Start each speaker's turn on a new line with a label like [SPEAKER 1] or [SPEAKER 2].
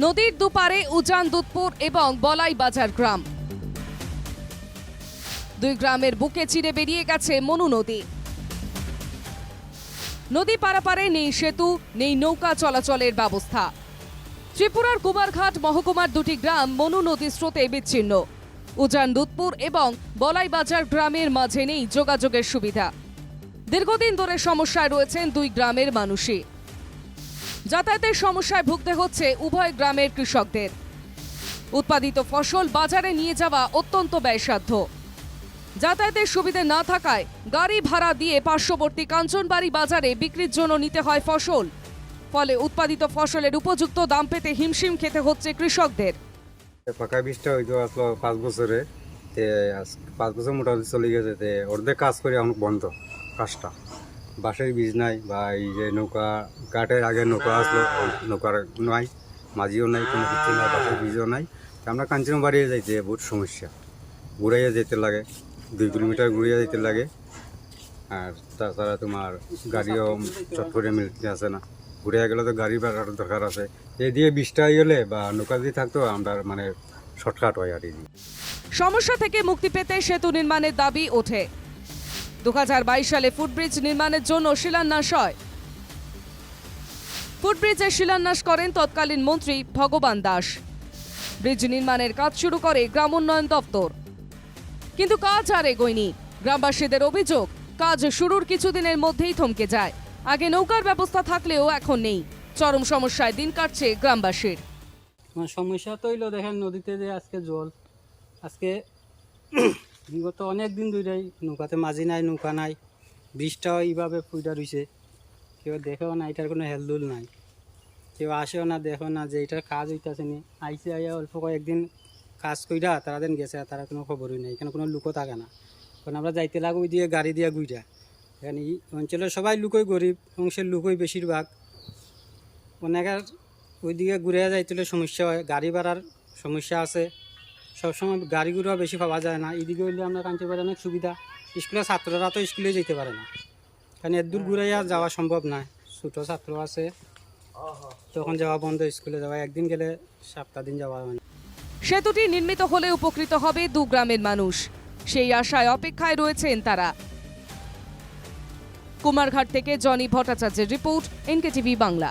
[SPEAKER 1] নদীর দুপারে উজান দুধপুর এবং বলাই বাজার গ্রাম। দুই গ্রামের বুকে চিরে বেরিয়ে গেছে মনু নদী। নদী পারাপারে নেই সেতু, নেই নৌকা চলাচলের ব্যবস্থা। ত্রিপুরার কুমারঘাট মহকুমার দুটি গ্রাম মনু নদীর স্রোতে বিচ্ছিন্ন। উজান দুধপুর এবং বলাই বাজার গ্রামের মাঝে নেই যোগাযোগের সুবিধা। দীর্ঘদিন ধরে সমস্যায় রয়েছেন দুই গ্রামের মানুষই। যাতায়াতের সমস্যায় ভুগতে হচ্ছে উভয় গ্রামের কৃষকদের। উৎপাদিত ফসল বাজারে নিয়ে যাওয়া অত্যন্ত ব্যয়সাধ্য। যাতায়াতের সুবিধা না থাকায় গাড়ি ভাড়া দিয়ে পার্শ্ববর্তী কাঞ্চনবাড়ি বাজারে বিক্রির জন্য নিতে হয় ফসল। ফলে উৎপাদিত ফসলের উপযুক্ত দাম পেতে হিমশিম খেতে হচ্ছে কৃষকদের।
[SPEAKER 2] পাকা বীজটা হয়তো আসলো 5 বছরে, 5 বছর মোটামুটি চলে গেছে। অর্ধেক কাজ করে এখন বন্ধ কাজটা। বাঁশের বীজ নাই, বা এই যে নৌকা কাঠের আগে নৌকা আসলো, নৌকার নাই, মাঝিও নাই, কোনো কিছু নাই, বাঁশের বীজও নাই। আমরা কাঞ্চনবাড়ি যাইতে বহুত সমস্যা, ঘুরাইয়া যেতে লাগে, 2 কিলোমিটার ঘুরিয়ে যেতে লাগে। আর তাছাড়া তোমার গাড়িও চট করে মিলতে আসে না, ঘুরে গেলে তো গাড়ি ভাড়ার দরকার আছে। এই দিয়ে বীজটা গেলে বা নৌকা দিয়ে থাকতো আমরা মানে শর্টকাট হয় আর এই।
[SPEAKER 1] সমস্যা থেকে মুক্তি পেতে সেতু নির্মাণের দাবি ওঠে। 2022 সালে ফুটব্রিজ নির্মাণের জন্য শিলান্যাস হয়। ফুটব্রিজের শিলান্যাস করেন তৎকালীন মন্ত্রী ভগবান দাস। ব্রিজ নির্মাণের কাজ শুরু করে গ্রাম উন্নয়ন দপ্তর, কিন্তু কাজ আর এগোয়নি। গ্রামবাসীদের অভিযোগ, কাজ শুরুর কিছুদিনের মধ্যেই থমকে যায়। আগে নৌকার ব্যবস্থা থাকলেও এখন নেই। চরম সমস্যায় দিন কাটছে গ্রামবাসীর।
[SPEAKER 3] সমস্যা তো হইলো, দেখেন নদীতে যে আজকে জল, আজকে বিগত অনেক দিন ধরেই নৌকাতে মাঝি নাই, নৌকা নাই, বৃষ্টিটাও এইভাবে ফুইটা রয়েছে। কেউ দেখেও না, এটার কোনো হেলদুল নাই, কেউ আসেও না, দেখো না যে এটার কাজ হইতেছে নি। আইসে আইয়া অল্প কয়েকদিন কাজ কইরা তারা দিন গেছে, তারা কোনো খবরই নেই। এখানে কোনো লুকও থাকে না, কারণ আমরা যাইতে লাগো ওই দিয়ে গাড়ি দিয়ে গুইরা। এখানে এই অঞ্চলের সবাই লুকই গরিব অংশের লুকই বেশিরভাগ। অনেকের ওইদিকে ঘুরে যাইতে সমস্যা হয়, গাড়ি ভাড়ার সমস্যা আছে, সবসময় গাড়িগুলো বেশি পাওয়া যায় না। এদিকে হইলে আমরা কাঞ্চনবাড়ি অনেক সুবিধা, স্কুলের ছাত্ররা তো স্কুলে যেতে পারে না, কারণ এর দূর ঘুরাইয়া যাওয়া সম্ভব নয়। ছোটো ছাত্র আছে, তখন যাওয়া বন্ধ, স্কুলে যাওয়া একদিন গেলে 7 দিন যাওয়া হয় না।
[SPEAKER 1] সেতুটি নির্মিত হলে উপকৃত হবে দু গ্রামের মানুষ, সেই আশায় অপেক্ষায় রয়েছেন তারা। কুমারঘাট থেকে জনি ভট্টাচার্যের রিপোর্ট, NKTV বাংলা।